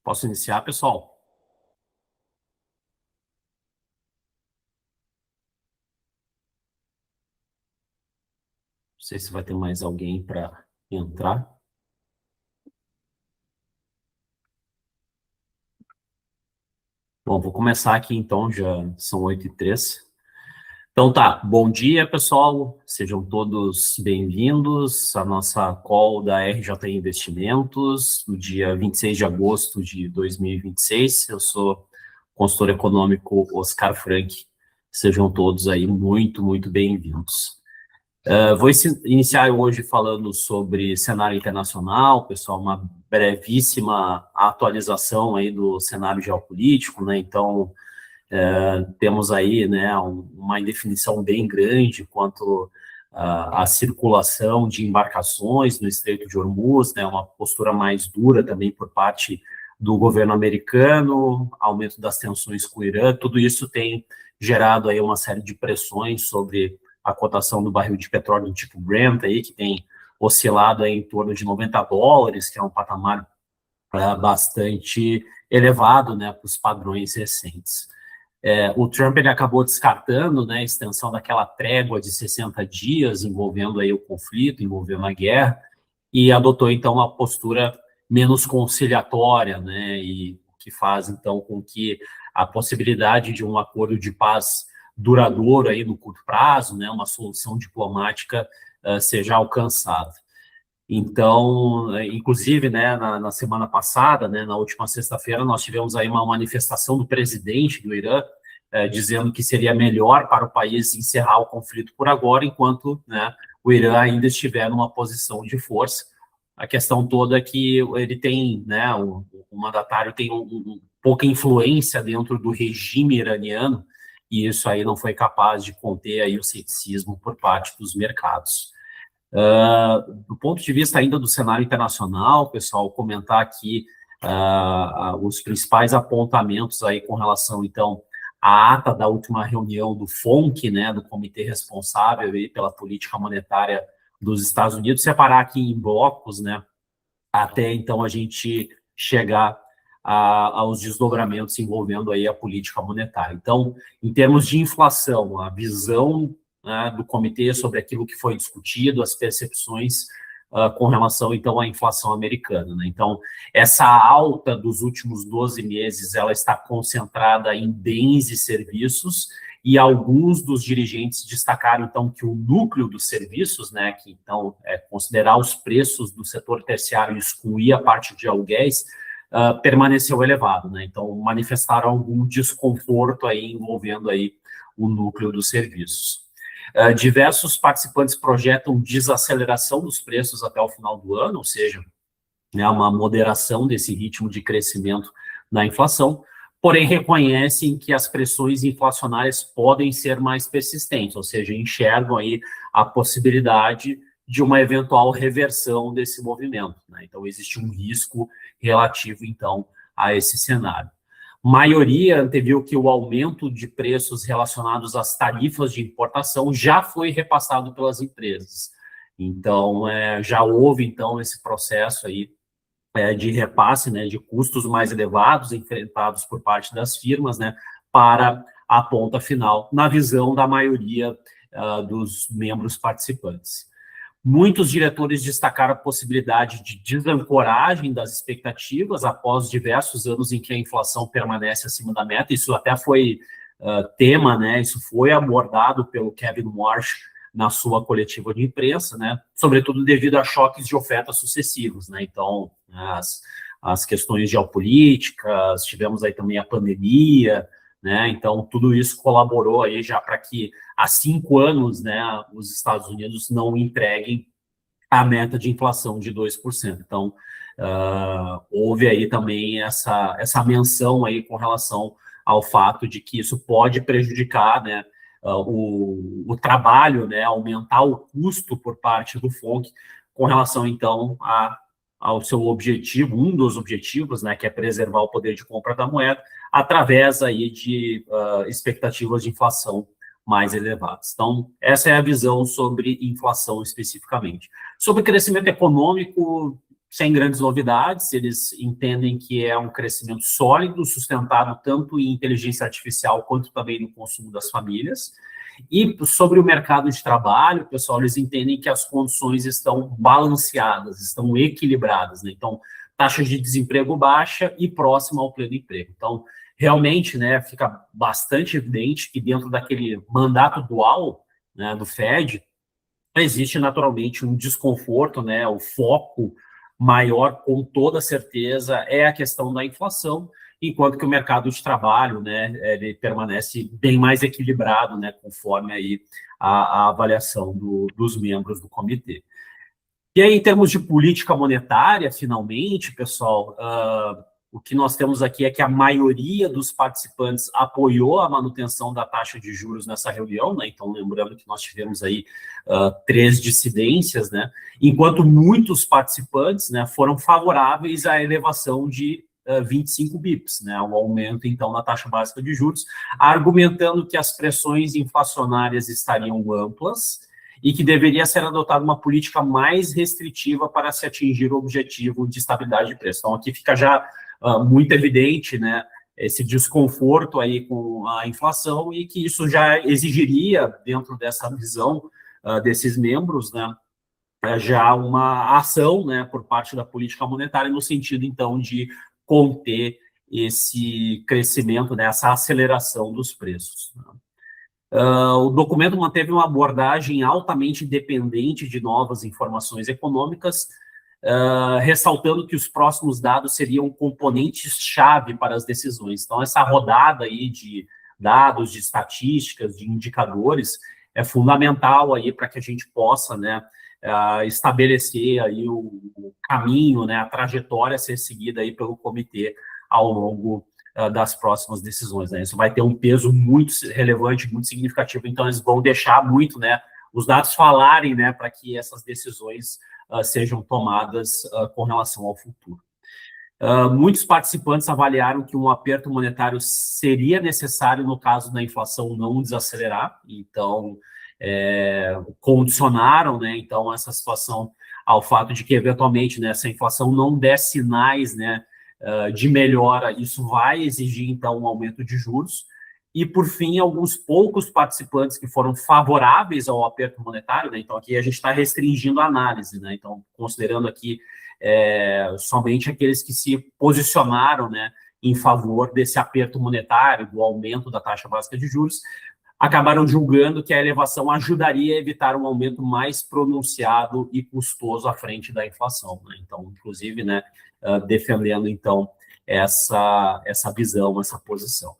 Posso iniciar, pessoal? Não sei se vai ter mais alguém para entrar. Bom, vou começar aqui então, já são 8h03. Então tá, bom dia, pessoal. Sejam todos bem-vindos à nossa call da RJ Investimentos, no dia 26 de agosto de 2026. Eu sou consultor econômico Oscar Frank. Sejam todos aí muito bem-vindos. Vou iniciar hoje falando sobre cenário internacional, pessoal, uma brevíssima atualização aí do cenário geopolítico, né? Então, temos aí, né, uma indefinição bem grande quanto à circulação de embarcações no Estreito de Hormuz, né? Uma postura mais dura também por parte do governo americano, aumento das tensões com o Irã, tudo isso tem gerado aí uma série de pressões sobre a cotação do barril de petróleo do tipo Brent, aí, que tem oscilado aí em torno de $90, que é um patamar bastante elevado, né, para os padrões recentes. O Trump ele acabou descartando, né, a extensão daquela trégua de 60 dias envolvendo aí o conflito, envolvendo a guerra, e adotou então uma postura menos conciliatória, né, e que faz então com que a possibilidade de um acordo de paz duradouro aí no curto prazo, né, uma solução diplomática seja alcançada. Então, inclusive, né, na semana passada, né, na última sexta-feira, nós tivemos aí uma manifestação do presidente do Irã dizendo que seria melhor para o país encerrar o conflito por agora, enquanto, né, o Irã ainda estiver numa posição de força. A questão toda é que ele tem, né, o mandatário tem pouca influência dentro do regime iraniano, e isso aí não foi capaz de conter aí o ceticismo por parte dos mercados. Do ponto de vista ainda do cenário internacional, pessoal, comentar aqui os principais apontamentos aí com relação, então, à ata da última reunião do FONC, né, do Comitê Responsável aí pela Política Monetária dos Estados Unidos, separar aqui em blocos, né, até então a gente chegar aos desdobramentos envolvendo aí a política monetária. Então, em termos de inflação, a visão, né, do comitê sobre aquilo que foi discutido, as percepções com relação, então, à inflação americana, né? Então, essa alta dos últimos 12 meses, ela está concentrada em bens e serviços, e alguns dos dirigentes destacaram, então, que o núcleo dos serviços, né, que, então, considerar os preços do setor terciário e excluir a parte de aluguéis, permaneceu elevado, né? Então, manifestaram algum desconforto aí envolvendo aí o núcleo dos serviços. Diversos participantes projetam desaceleração dos preços até o final do ano, ou seja, né, uma moderação desse ritmo de crescimento na inflação, porém reconhecem que as pressões inflacionárias podem ser mais persistentes, ou seja, enxergam aí a possibilidade de uma eventual reversão desse movimento, né? Então, existe um risco relativo, então, a esse cenário. Maioria anteviu que o aumento de preços relacionados às tarifas de importação já foi repassado pelas empresas. Então, já houve, então, esse processo aí de repasse, né, de custos mais elevados enfrentados por parte das firmas, né, para a ponta final, na visão da maioria dos membros participantes. Muitos diretores destacaram a possibilidade de desancoragem das expectativas após diversos anos em que a inflação permanece acima da meta. Isso até foi tema, né? Isso foi abordado pelo Kevin Warsh na sua coletiva de imprensa, né? Sobretudo devido a choques de oferta sucessivos, né? Então, as questões geopolíticas, tivemos aí também a pandemia, né? Então, tudo isso colaborou aí já para que há 5 anos, né, os Estados Unidos não entreguem a meta de inflação de 2%. Então, houve aí também essa menção aí com relação ao fato de que isso pode prejudicar, né, o trabalho, né, aumentar o custo por parte do FONC com relação, então, ao seu objetivo, um dos objetivos, né, que é preservar o poder de compra da moeda, através aí de expectativas de inflação mais elevadas. Então, essa é a visão sobre inflação especificamente. Sobre crescimento econômico, sem grandes novidades, eles entendem que é um crescimento sólido, sustentado tanto em inteligência artificial quanto também no consumo das famílias. E sobre o mercado de trabalho, pessoal, eles entendem que as condições estão balanceadas, estão equilibradas, né? Então, taxa de desemprego baixa e próxima ao pleno emprego. Então, realmente, né, fica bastante evidente que dentro daquele mandato dual, né, do Fed, existe naturalmente um desconforto, né, o foco maior, com toda certeza, é a questão da inflação, enquanto que o mercado de trabalho, né, ele permanece bem mais equilibrado, né, conforme aí a avaliação dos membros do comitê. E aí, em termos de política monetária, finalmente, pessoal, o que nós temos aqui é que a maioria dos participantes apoiou a manutenção da taxa de juros nessa reunião, né? Então, lembrando que nós tivemos aí 3 dissidências, né? Enquanto muitos participantes, né, foram favoráveis à elevação de 25 bips, né? O aumento, então, na taxa básica de juros, argumentando que as pressões inflacionárias estariam amplas e que deveria ser adotada uma política mais restritiva para se atingir o objetivo de estabilidade de preço. Então, aqui fica já muito evidente, né, esse desconforto aí com a inflação e que isso já exigiria, dentro dessa visão desses membros, né, já uma ação, né, por parte da política monetária no sentido, então, de conter esse crescimento, né, essa aceleração dos preços, né. O documento manteve uma abordagem altamente dependente de novas informações econômicas, ressaltando que os próximos dados seriam componentes-chave para as decisões. Então, essa rodada aí de dados, de estatísticas, de indicadores, é fundamental aí para que a gente possa, né, estabelecer aí o caminho, né, a trajetória a ser seguida aí pelo comitê ao longo das próximas decisões, né? Isso vai ter um peso muito relevante, muito significativo, então eles vão deixar muito, né, os dados falarem, né, para que essas decisões sejam tomadas com relação ao futuro. Muitos participantes avaliaram que um aperto monetário seria necessário no caso da inflação não desacelerar, então condicionaram, né, então essa situação ao fato de que eventualmente, né, essa inflação não der sinais, né, de melhora, isso vai exigir, então, um aumento de juros. E, por fim, alguns poucos participantes que foram favoráveis ao aperto monetário, né? Então, aqui a gente está restringindo a análise, né? Então, considerando aqui somente aqueles que se posicionaram, né, em favor desse aperto monetário, do aumento da taxa básica de juros, acabaram julgando que a elevação ajudaria a evitar um aumento mais pronunciado e custoso à frente da inflação, né? Então, inclusive, né, defendendo, então, essa visão, essa posição.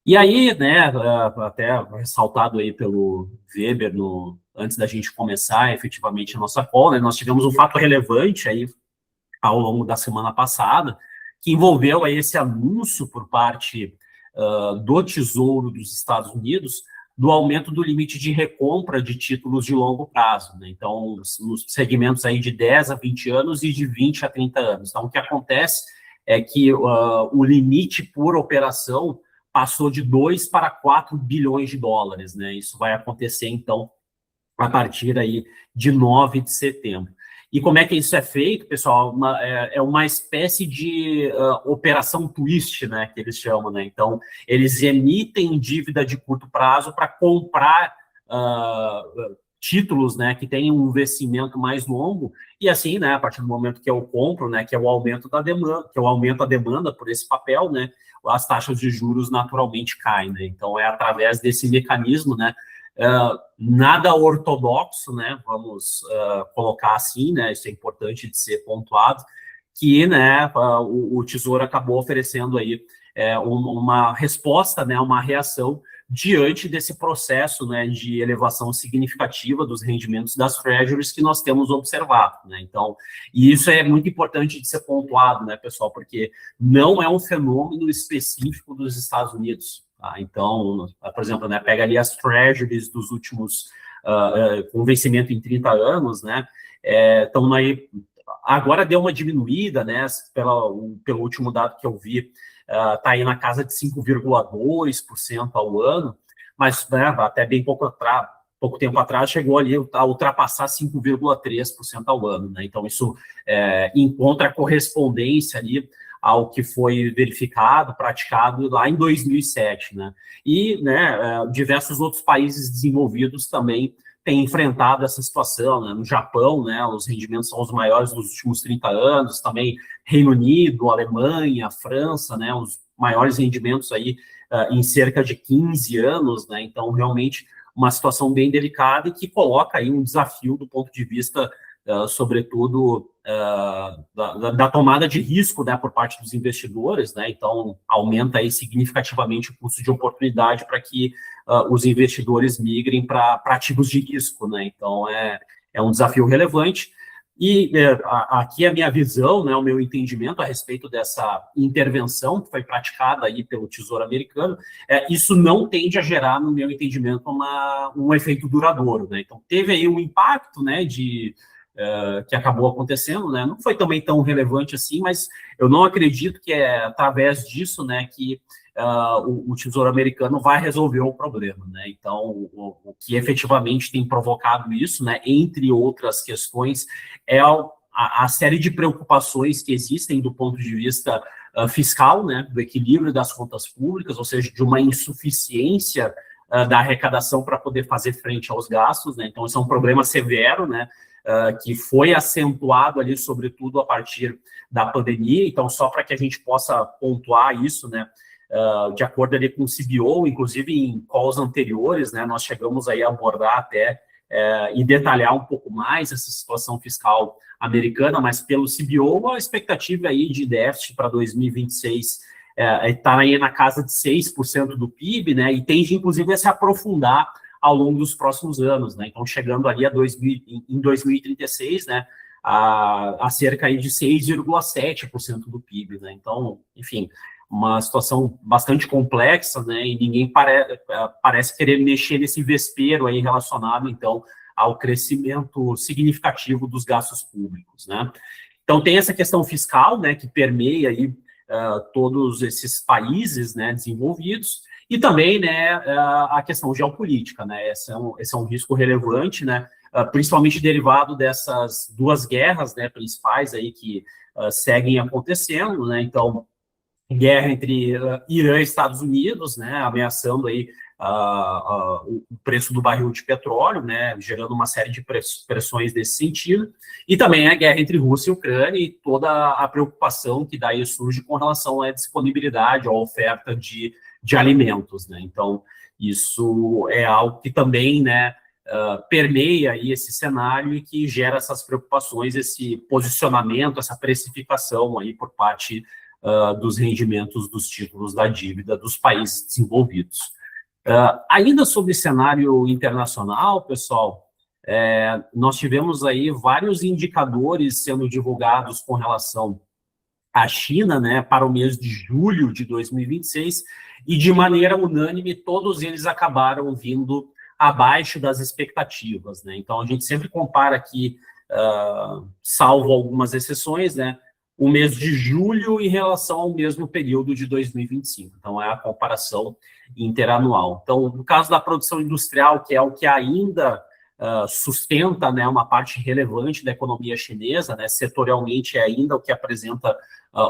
E aí, né, até ressaltado aí pelo Weber, antes da gente começar efetivamente a nossa call, né, nós tivemos um fato relevante aí ao longo da semana passada, que envolveu aí esse anúncio por parte do Tesouro dos Estados Unidos do aumento do limite de recompra de títulos de longo prazo, né? Então, nos segmentos aí de 10 a 20 anos e de 20 a 30 anos. Então, o que acontece é que o limite por operação passou de 2 para 4 bilhões de dólares, né? Isso vai acontecer, então, a partir aí de 9 de setembro. E como é que isso é feito, pessoal? É uma espécie de operação twist, né, que eles chamam, né? Então, eles emitem dívida de curto prazo para comprar títulos, né, que têm um vencimento mais longo, e assim, né, a partir do momento que eu compro, né, que é o aumento da demanda, que eu aumento a demanda por esse papel, né, as taxas de juros naturalmente caem, né? Então, é através desse mecanismo, né, nada ortodoxo, né, vamos colocar assim, né, isso é importante de ser pontuado, que, né, o Tesouro acabou oferecendo aí uma resposta, né, uma reação diante desse processo, né, de elevação significativa dos rendimentos das treasuries que nós temos observado, né? Então, e isso é muito importante de ser pontuado, né, pessoal, porque não é um fenômeno específico dos Estados Unidos. Tá? Então, por exemplo, né, pega ali as treasuries dos últimos, com vencimento em 30 anos, né, estão aí, agora deu uma diminuída, né, pelo último dado que eu vi, está aí na casa de 5,2% ao ano, mas, né, até bem pouco pouco tempo atrás, chegou ali a ultrapassar 5,3% ao ano, né? Então, isso encontra correspondência ali ao que foi verificado, praticado lá em 2007, né? E, né, diversos outros países desenvolvidos também têm enfrentado essa situação, né? No Japão, né, os rendimentos são os maiores dos últimos 30 anos, também Reino Unido, Alemanha, França, né, os maiores rendimentos aí em cerca de 15 anos, né? Então, realmente, uma situação bem delicada e que coloca aí um desafio do ponto de vista, sobretudo, da tomada de risco, né, por parte dos investidores, né? Então, aumenta aí significativamente o custo de oportunidade para que os investidores migrem para ativos de risco, né? Então, é um desafio relevante. E aqui a minha visão, né, o meu entendimento a respeito dessa intervenção que foi praticada aí pelo Tesouro Americano, isso não tende a gerar, no meu entendimento, um efeito duradouro, né? Então, teve aí um impacto, né, que acabou acontecendo, né? Não foi também tão relevante assim, mas eu não acredito que é através disso, né, que o Tesouro Americano vai resolver o problema, né? Então, o que efetivamente tem provocado isso, né, entre outras questões, é a série de preocupações que existem do ponto de vista fiscal, né, do equilíbrio das contas públicas, ou seja, de uma insuficiência da arrecadação para poder fazer frente aos gastos, né? Então, isso é um problema severo, né, que foi acentuado ali, sobretudo, a partir da pandemia. Então, só para que a gente possa pontuar isso, né, de acordo ali com o CBO, inclusive em calls anteriores, né, nós chegamos aí a abordar até e detalhar um pouco mais essa situação fiscal americana, mas pelo CBO, a expectativa aí de déficit para 2026 está aí na casa de 6% do PIB, né, e tende, inclusive, a se aprofundar ao longo dos próximos anos, né? Então, chegando ali em 2036, né, a cerca aí de 6,7% do PIB, né? Então, enfim, uma situação bastante complexa, né? E ninguém parece querer mexer nesse vespeiro aí relacionado, então, ao crescimento significativo dos gastos públicos, né? Então, tem essa questão fiscal, né, que permeia aí todos esses países, né, desenvolvidos, e também, né, a questão geopolítica, né? Esse é um risco relevante, né, principalmente derivado dessas duas guerras, né, principais aí que seguem acontecendo, né? Então, guerra entre Irã e Estados Unidos, né, ameaçando aí o preço do barril de petróleo, né, gerando uma série de pressões nesse sentido, e também a guerra entre Rússia e Ucrânia e toda a preocupação que daí surge com relação à disponibilidade, à oferta de alimentos, né. Então, isso é algo que também, né, permeia aí esse cenário e que gera essas preocupações, esse posicionamento, essa precificação aí por parte dos rendimentos dos títulos da dívida dos países desenvolvidos. Ainda sobre cenário internacional, pessoal, nós tivemos aí vários indicadores sendo divulgados com relação à China, né, para o mês de julho de 2026, e de maneira unânime, todos eles acabaram vindo abaixo das expectativas, né? Então, a gente sempre compara aqui, salvo algumas exceções, né, o mês de julho em relação ao mesmo período de 2025. Então, é a comparação interanual. Então, no caso da produção industrial, que é o que ainda sustenta, né, uma parte relevante da economia chinesa, né, setorialmente é ainda o que apresenta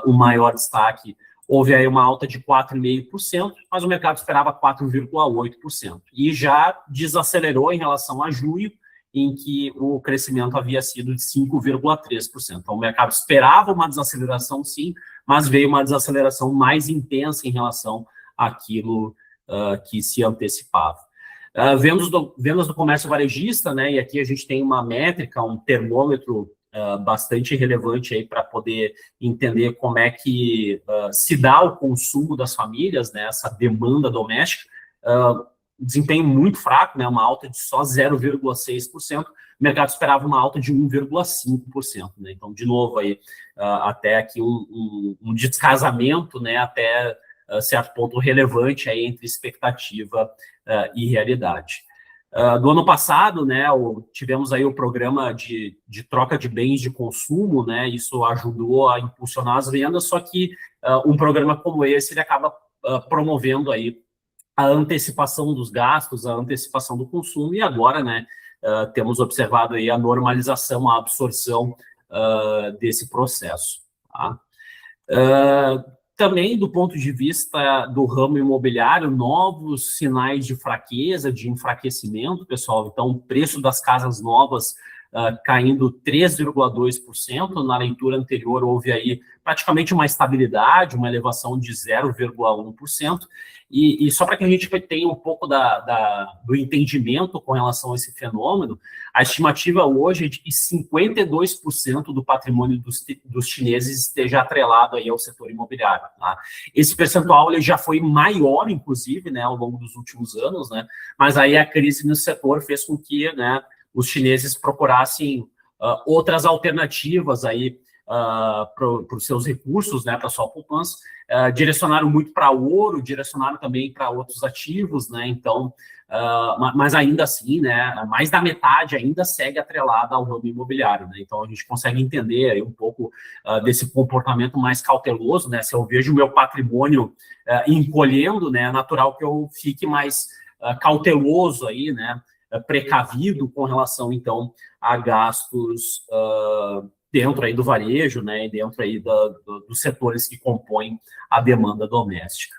o maior destaque, houve aí uma alta de 4,5%, mas o mercado esperava 4,8%. E já desacelerou em relação a junho, em que o crescimento havia sido de 5,3%. Então, o mercado esperava uma desaceleração, sim, mas veio uma desaceleração mais intensa em relação àquilo que se antecipava. Vendas do comércio varejista, né, e aqui a gente tem uma métrica, um termômetro bastante relevante aí para poder entender como é que se dá o consumo das famílias, né, essa demanda doméstica, desempenho muito fraco, né, uma alta de só 0,6%, o mercado esperava uma alta de 1,5%, né? Então, de novo, aí, até aqui um descasamento, né, até certo ponto relevante aí entre expectativa e realidade. Do ano passado, né, tivemos aí o programa de troca de bens de consumo, né, isso ajudou a impulsionar as vendas, só que um programa como esse, ele acaba promovendo aí a antecipação dos gastos, a antecipação do consumo, e agora, né, temos observado aí a normalização, a absorção desse processo. Tá? Também, do ponto de vista do ramo imobiliário, novos sinais de fraqueza, de enfraquecimento, pessoal. Então, o preço das casas novas caindo 3,2%. Na leitura anterior, houve aí praticamente uma estabilidade, uma elevação de 0,1%. E só para que a gente tenha um pouco do entendimento com relação a esse fenômeno, a estimativa hoje é de que 52% do patrimônio dos chineses esteja atrelado aí ao setor imobiliário. Tá? Esse percentual ele já foi maior, inclusive, né, ao longo dos últimos anos, né, mas aí a crise no setor fez com que, né, os chineses procurassem outras alternativas aí para os seus recursos, né, para a sua poupança, direcionaram muito para ouro, direcionaram também para outros ativos, né, então, mas ainda assim, né, mais da metade ainda segue atrelada ao ramo imobiliário, né, então a gente consegue entender aí um pouco desse comportamento mais cauteloso, né, se eu vejo o meu patrimônio encolhendo, né, é natural que eu fique mais cauteloso aí, né, precavido com relação, então, a gastos dentro aí do varejo, né, e dentro aí dos setores que compõem a demanda doméstica.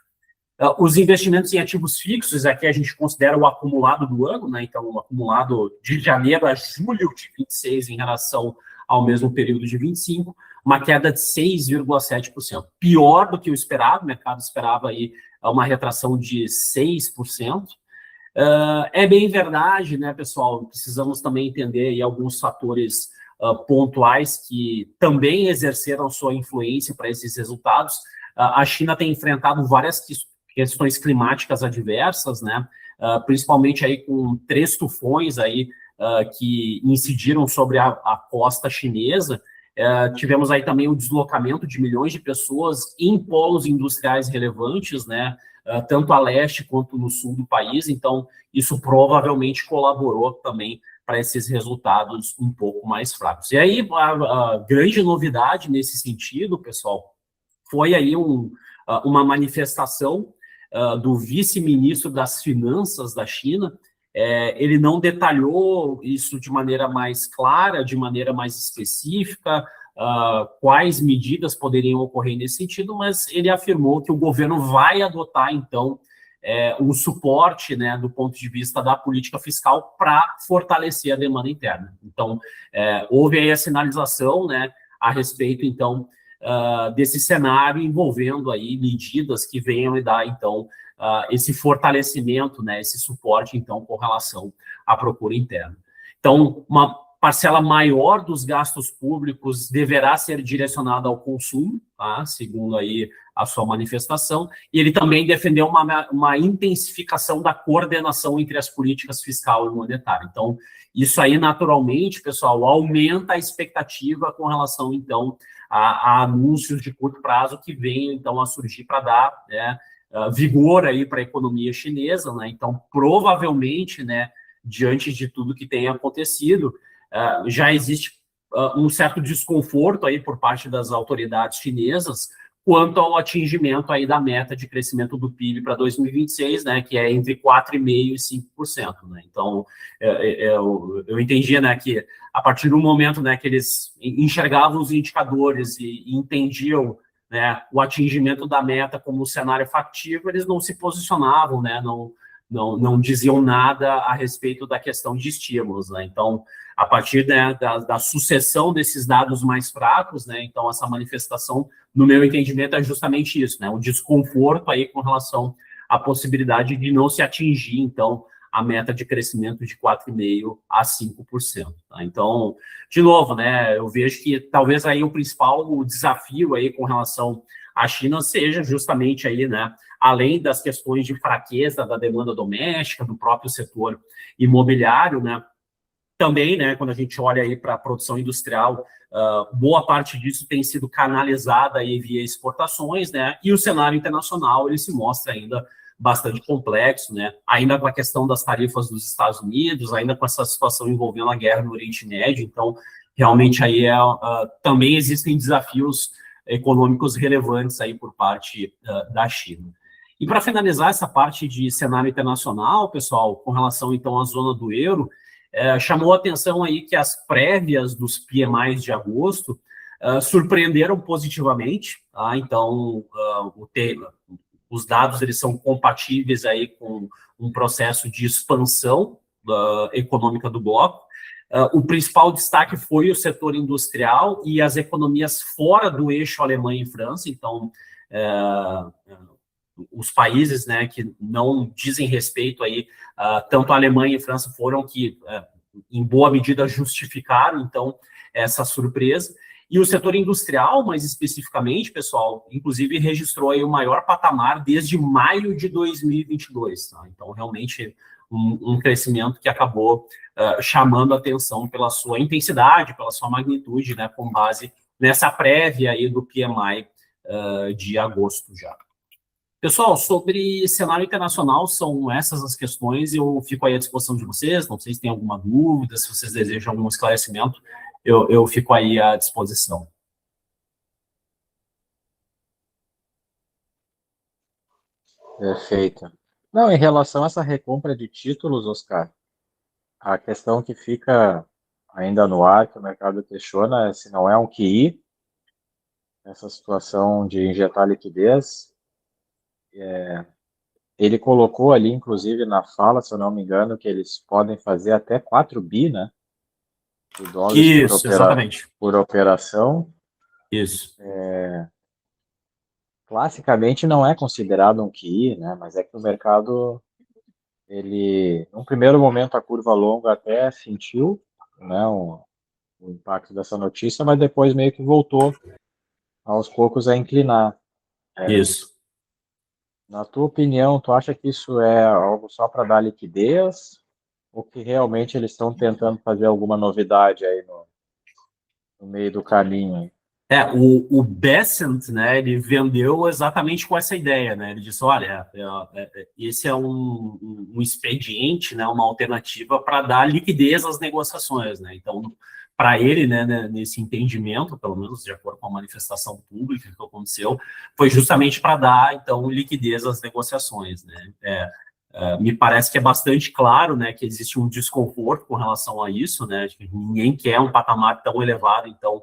Os investimentos em ativos fixos, aqui a gente considera o acumulado do ano, né, então o acumulado de janeiro a julho de 26 em relação ao mesmo período de 25, uma queda de 6,7%. Pior do que o esperado, o mercado esperava aí uma retração de 6%. É bem verdade, né, pessoal? Precisamos também entender aí alguns fatores pontuais que também exerceram sua influência para esses resultados. A China tem enfrentado várias questões climáticas adversas, né? Principalmente aí com 3 tufões aí que incidiram sobre a costa chinesa. Tivemos aí também o deslocamento de milhões de pessoas em polos industriais relevantes, né? Tanto a leste quanto no sul do país, então isso provavelmente colaborou também para esses resultados um pouco mais fracos. E aí, a grande novidade nesse sentido, pessoal, foi aí uma manifestação do vice-ministro das Finanças da China. Ele não detalhou isso de maneira mais clara, de maneira mais específica, quais medidas poderiam ocorrer nesse sentido, mas ele afirmou que o governo vai adotar, então, um suporte, né, do ponto de vista da política fiscal para fortalecer a demanda interna. Então, houve aí a sinalização, né, a respeito, então, desse cenário envolvendo aí medidas que venham e dar, então, esse fortalecimento, né, esse suporte, então, com relação à procura interna. Então, uma parcela maior dos gastos públicos deverá ser direcionada ao consumo, tá? Segundo aí a sua manifestação, e ele também defendeu uma intensificação da coordenação entre as políticas fiscal e monetária. Então, isso aí, naturalmente, pessoal, aumenta a expectativa com relação, então, a anúncios de curto prazo que venham, então, a surgir para dar, né, vigor aí para a economia chinesa, né? Então, provavelmente, né, diante de tudo que tem acontecido, já existe um certo desconforto aí por parte das autoridades chinesas quanto ao atingimento aí da meta de crescimento do PIB para 2026, né, que é entre 4,5% e 5%, né? Então, eu entendia, né, que a partir do momento, né, que eles enxergavam os indicadores e entendiam, né, o atingimento da meta como cenário factível, eles não se posicionavam, né, não diziam nada a respeito da questão de estímulos, né? Então, a partir, né, da sucessão desses dados mais fracos, né, então essa manifestação, no meu entendimento, é justamente isso, né, o desconforto aí com relação à possibilidade de não se atingir, então, a meta de crescimento de 4,5% a 5%. Tá? Então, de novo, né, eu vejo que talvez aí o principal desafio aí com relação à China seja justamente aí, né, além das questões de fraqueza da demanda doméstica, do próprio setor imobiliário, né, também, né, quando a gente olha aí para a produção industrial, boa parte disso tem sido canalizada aí via exportações, né, e o cenário internacional ele se mostra ainda bastante complexo, né, ainda com a questão das tarifas dos Estados Unidos, ainda com essa situação envolvendo a guerra no Oriente Médio, então, realmente aí também existem desafios econômicos relevantes aí por parte da China. E para finalizar essa parte de cenário internacional, pessoal, com relação então à zona do euro, chamou a atenção aí que as prévias dos PMIs de agosto surpreenderam positivamente, tá? Então, os dados eles são compatíveis aí com um processo de expansão econômica do bloco. O principal destaque foi o setor industrial e as economias fora do eixo Alemanha e França. Então, os países, né, que não dizem respeito aí, tanto a Alemanha e a França foram que, em boa medida, justificaram, então, essa surpresa. E o setor industrial, mais especificamente, pessoal, inclusive registrou aí o maior patamar desde maio de 2022. Tá? Então, realmente, um crescimento que acabou chamando a atenção pela sua intensidade, pela sua magnitude, né, com base nessa prévia aí do PMI de agosto já. Pessoal, sobre cenário internacional, são essas as questões, eu fico aí à disposição de vocês, não sei se tem alguma dúvida, se vocês desejam algum esclarecimento, eu fico aí à disposição. Perfeito. Não, em relação a essa recompra de títulos, Oscar, a questão que fica ainda no ar, que o mercado questiona, é se não é um QI, essa situação de injetar liquidez. Ele colocou ali, inclusive, na fala, se eu não me engano, que eles podem fazer até 4 bi, né, de dólares Isso, exatamente. por operação. Isso. Classicamente não é considerado um QI, né, mas é que o mercado, ele, num primeiro momento, a curva longa até sentiu, né, o impacto dessa notícia, mas depois meio que voltou aos poucos a inclinar. Isso. Na tua opinião, tu acha que isso é algo só para dar liquidez ou que realmente eles estão tentando fazer alguma novidade aí no meio do caminho? O Bessent, né, ele vendeu exatamente com essa ideia, né, ele disse, olha, esse é um expediente, né, uma alternativa para dar liquidez às negociações, né, então, para ele, né, nesse entendimento, pelo menos de acordo com a manifestação pública que aconteceu, foi justamente para dar, então, liquidez às negociações, né, me parece que é bastante claro, né, que existe um desconforto com relação a isso, né, que ninguém quer um patamar tão elevado, então,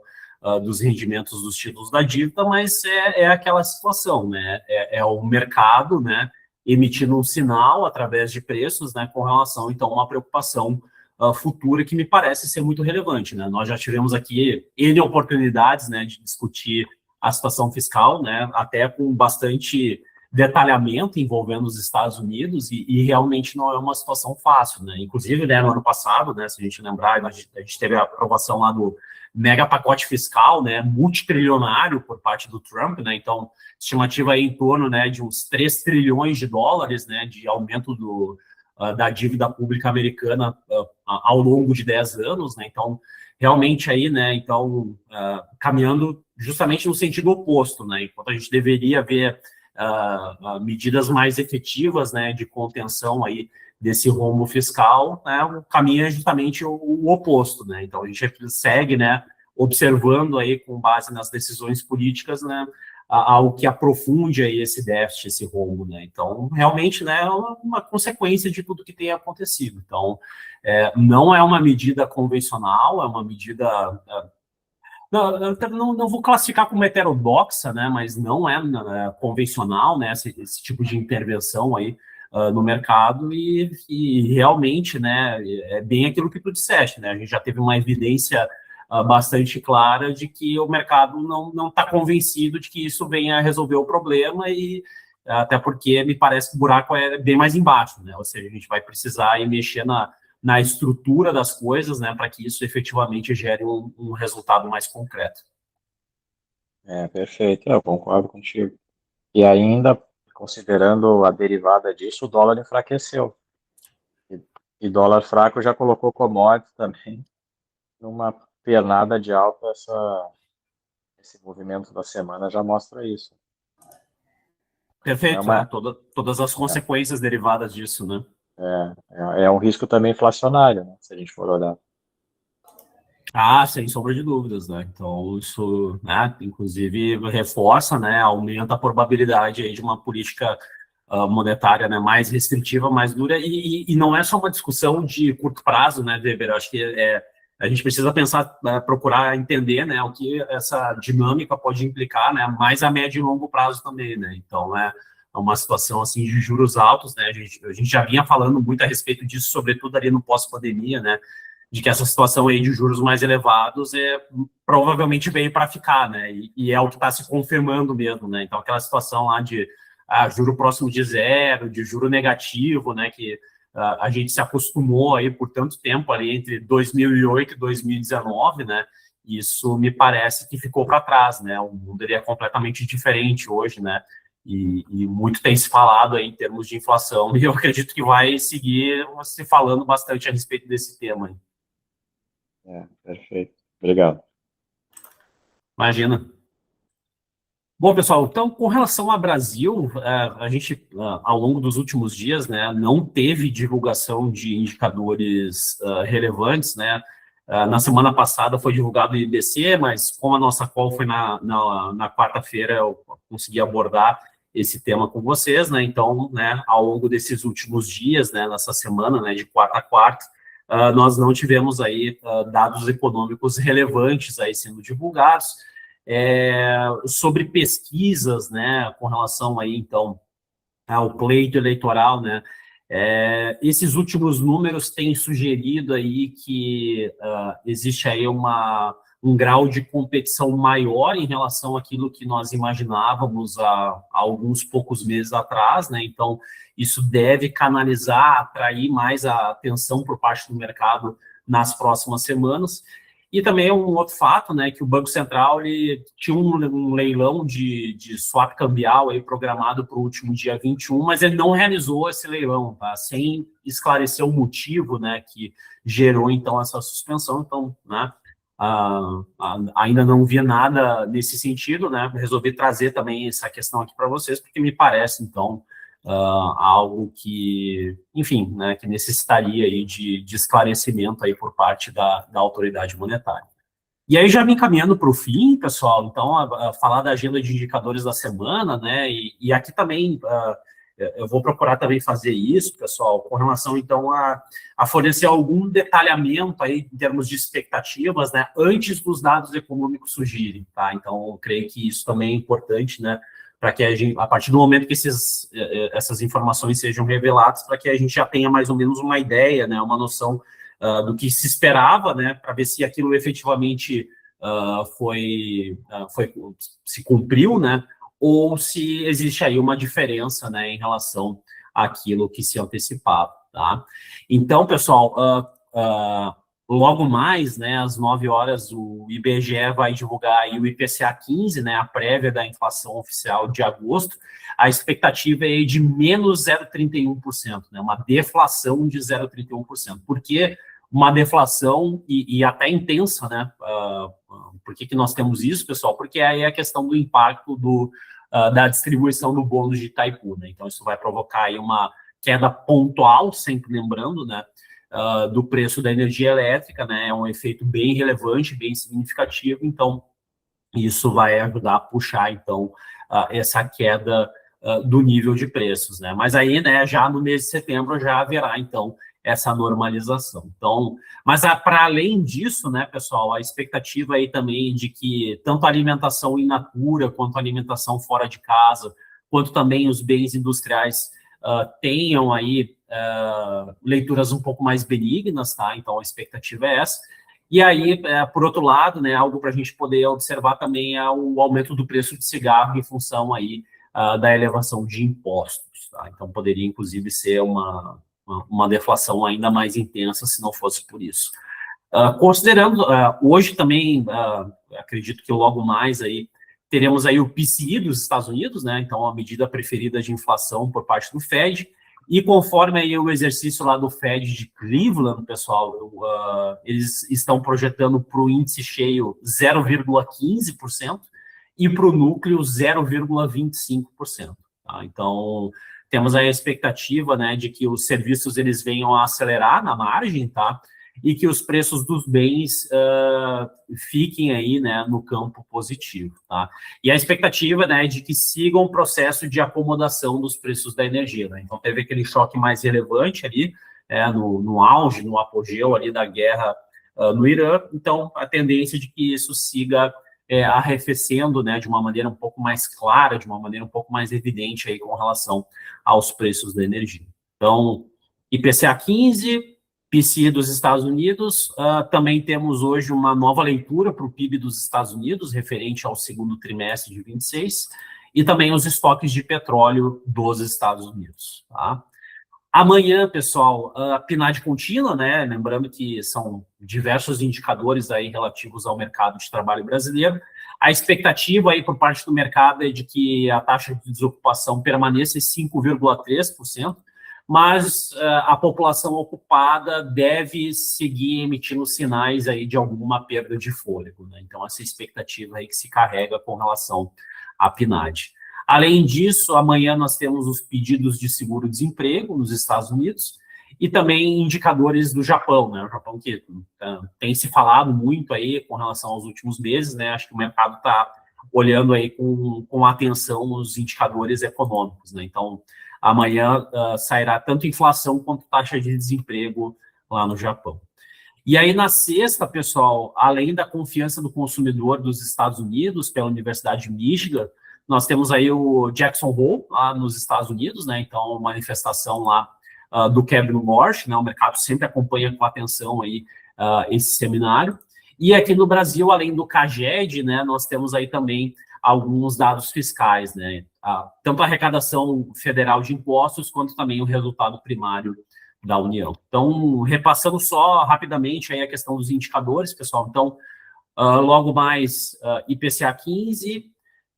dos rendimentos dos títulos da dívida, mas é aquela situação, né, é o mercado, né, emitindo um sinal através de preços, né, com relação, então, a uma preocupação futura que me parece ser muito relevante, né, nós já tivemos aqui N oportunidades, né, de discutir a situação fiscal, né, até com bastante detalhamento envolvendo os Estados Unidos e realmente não é uma situação fácil, né? Inclusive, né, no ano passado, né, se a gente lembrar, a gente teve a aprovação lá do mega pacote fiscal, né, multitrilionário por parte do Trump, né? Então, estimativa aí em torno, né, de uns 3 trilhões de dólares, né, de aumento da dívida pública americana ao longo de 10 anos, né? Então, realmente aí, né, então, caminhando justamente no sentido oposto, né? Enquanto a gente deveria ver medidas mais efetivas, né, de contenção aí desse rombo fiscal, né, o caminho é justamente o oposto, né, então a gente segue, né, observando aí com base nas decisões políticas, né, algo que aprofunde aí esse déficit, esse rombo, né, então realmente, né, é uma consequência de tudo que tem acontecido, então não é uma medida convencional, é uma medida não vou classificar como heterodoxa, né, mas não é convencional, né, esse tipo de intervenção aí no mercado e realmente, né, é bem aquilo que tu disseste, né, a gente já teve uma evidência bastante clara de que o mercado não está convencido de que isso venha a resolver o problema e até porque me parece que o buraco é bem mais embaixo, né, ou seja, a gente vai precisar ir mexer na estrutura das coisas, né, para que isso efetivamente gere um resultado mais concreto. Perfeito, eu concordo contigo. E ainda, considerando a derivada disso, o dólar enfraqueceu. E dólar fraco já colocou commodities também numa pernada de alta. Esse movimento da semana já mostra isso. É Perfeito, uma, todas as consequências derivadas disso, né? é um risco também inflacionário, né, se a gente for olhar. Sem sombra de dúvidas, né? Então, isso, né, inclusive, reforça, né, aumenta a probabilidade aí de uma política monetária, né, mais restritiva, mais dura, e não é só uma discussão de curto prazo, né, Weber? Acho que a gente precisa pensar, procurar entender, né, o que essa dinâmica pode implicar, né, mais a médio e longo prazo também, né? Então, é uma situação, assim, de juros altos, né? A gente já vinha falando muito a respeito disso, sobretudo ali no pós-pandemia, né, de que essa situação aí de juros mais elevados provavelmente veio para ficar, né? E é o que está se confirmando mesmo, né? Então, aquela situação lá de juro próximo de zero, de juro negativo, né? Que a gente se acostumou aí por tanto tempo ali entre 2008 e 2019, né? Isso me parece que ficou para trás, né? O mundo ele é completamente diferente hoje, né? E muito tem se falado aí em termos de inflação, e eu acredito que vai seguir se falando bastante a respeito desse tema. Perfeito. Obrigado. Imagina. Bom, pessoal, então, com relação ao Brasil, a gente, ao longo dos últimos dias, né, não teve divulgação de indicadores relevantes, né? Na semana passada foi divulgado o IBC, mas como a nossa call foi na quarta-feira, eu consegui abordar esse tema com vocês, né? Então, né, ao longo desses últimos dias, né, nessa semana, né, de quarta a quarta, nós não tivemos aí dados econômicos relevantes aí sendo divulgados. Sobre pesquisas, né, com relação aí, então, ao pleito eleitoral, né, esses últimos números têm sugerido aí que existe aí um grau de competição maior em relação àquilo que nós imaginávamos há alguns poucos meses atrás, né, então isso deve canalizar, atrair mais a atenção por parte do mercado nas próximas semanas. E também um outro fato, né, que o Banco Central ele tinha um leilão de swap cambial aí programado para o último dia 21, mas ele não realizou esse leilão, tá? Sem esclarecer o motivo, né, que gerou, então, essa suspensão. Então, né, ainda não vi nada nesse sentido, né, resolvi trazer também essa questão aqui para vocês, porque me parece, então, algo que, enfim, né, que necessitaria aí de esclarecimento aí por parte da autoridade monetária. E aí, já me encaminhando para o fim, pessoal, então, falar da agenda de indicadores da semana, né, e aqui também, eu vou procurar também fazer isso, pessoal, com relação, então, a fornecer algum detalhamento aí em termos de expectativas, né, antes dos dados econômicos surgirem, tá? Então, eu creio que isso também é importante, né, para que a partir do momento que essas informações sejam reveladas, para que a gente já tenha mais ou menos uma ideia, né, uma noção do que se esperava, né, para ver se aquilo efetivamente se cumpriu, né, ou se existe aí uma diferença, né, em relação àquilo que se antecipava, tá? Então, pessoal, logo mais, né, às 9 horas, o IBGE vai divulgar aí o IPCA 15, né, a prévia da inflação oficial de agosto. A expectativa é de menos 0,31%, né, uma deflação de 0,31%. Por que uma deflação e até intensa, né? Por que nós temos isso, pessoal? Porque aí é a questão do impacto da distribuição do bônus de Itaipu, né? Então, isso vai provocar aí uma queda pontual, sempre lembrando, né? Do preço da energia elétrica, né? É um efeito bem relevante, bem significativo. Então, isso vai ajudar a puxar, então, essa queda do nível de preços, né? Mas aí, né, já no mês de setembro já haverá, então, essa normalização. Então, mas para além disso, né, pessoal, a expectativa aí também de que tanto a alimentação in natura, quanto a alimentação fora de casa, quanto também os bens industriais tenham aí leituras um pouco mais benignas, tá? Então, a expectativa é essa. E aí, por outro lado, né, algo para a gente poder observar também é o aumento do preço de cigarro em função aí da elevação de impostos, tá? Então, poderia, inclusive, ser uma deflação ainda mais intensa se não fosse por isso. Considerando, hoje também, acredito que logo mais aí, teremos aí o PCI dos Estados Unidos, né? Então, a medida preferida de inflação por parte do Fed, e conforme aí o exercício lá do Fed de Cleveland, pessoal, eles estão projetando para o índice cheio 0,15% e para o núcleo 0,25%. Tá? Então, temos aí a expectativa, né, de que os serviços eles venham a acelerar na margem, tá? e que os preços dos bens fiquem aí, né, no campo positivo, tá? E a expectativa, né, é de que siga um processo de acomodação dos preços da energia, né? Então, teve aquele choque mais relevante ali, no auge, no apogeu ali da guerra no Irã, então, a tendência de que isso siga arrefecendo, né, de uma maneira um pouco mais clara, de uma maneira um pouco mais evidente aí com relação aos preços da energia. Então, IPCA 15, PCI dos Estados Unidos, também temos hoje uma nova leitura para o PIB dos Estados Unidos, referente ao segundo trimestre de 26, e também os estoques de petróleo dos Estados Unidos, tá? Amanhã, pessoal, a PNAD contínua, né? Lembrando que são diversos indicadores aí relativos ao mercado de trabalho brasileiro. A expectativa aí por parte do mercado é de que a taxa de desocupação permaneça em 5,3%, mas a população ocupada deve seguir emitindo sinais aí de alguma perda de fôlego, né? Então, essa expectativa aí que se carrega com relação à PNAD. Além disso, amanhã nós temos os pedidos de seguro-desemprego nos Estados Unidos e também indicadores do Japão, né? O Japão que tem se falado muito aí com relação aos últimos meses, né? Acho que o mercado está olhando aí com atenção os indicadores econômicos, né? Então, amanhã sairá tanto inflação quanto taxa de desemprego lá no Japão. E aí, na sexta, pessoal, além da confiança do consumidor dos Estados Unidos pela Universidade de Michigan, nós temos aí o Jackson Hole, lá nos Estados Unidos, né? Então, manifestação lá do Quebra no Norte, né? O mercado sempre acompanha com atenção aí esse seminário. E aqui no Brasil, além do CAGED, né? Nós temos aí também alguns dados fiscais, né? Tanto a arrecadação federal de impostos, quanto também o resultado primário da União. Então, repassando só rapidamente aí a questão dos indicadores, pessoal. Então, logo mais, IPCA 15,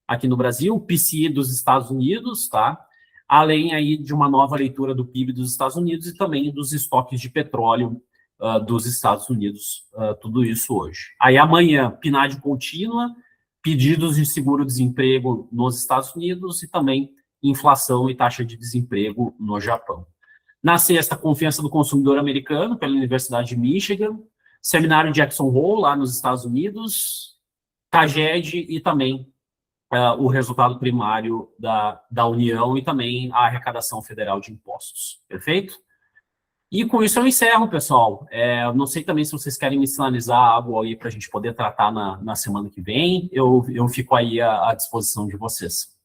aqui no Brasil, PCI dos Estados Unidos, tá? Além aí de uma nova leitura do PIB dos Estados Unidos e também dos estoques de petróleo dos Estados Unidos, tudo isso hoje. Aí amanhã, PNAD contínua, pedidos de seguro-desemprego nos Estados Unidos e também inflação e taxa de desemprego no Japão. Na sexta, confiança do consumidor americano pela Universidade de Michigan, seminário Jackson Hole lá nos Estados Unidos, CAGED e também o resultado primário da União e também a arrecadação federal de impostos. Perfeito? E com isso eu encerro, pessoal. Não sei também se vocês querem me sinalizar algo aí para a gente poder tratar na semana que vem. Eu fico aí à disposição de vocês.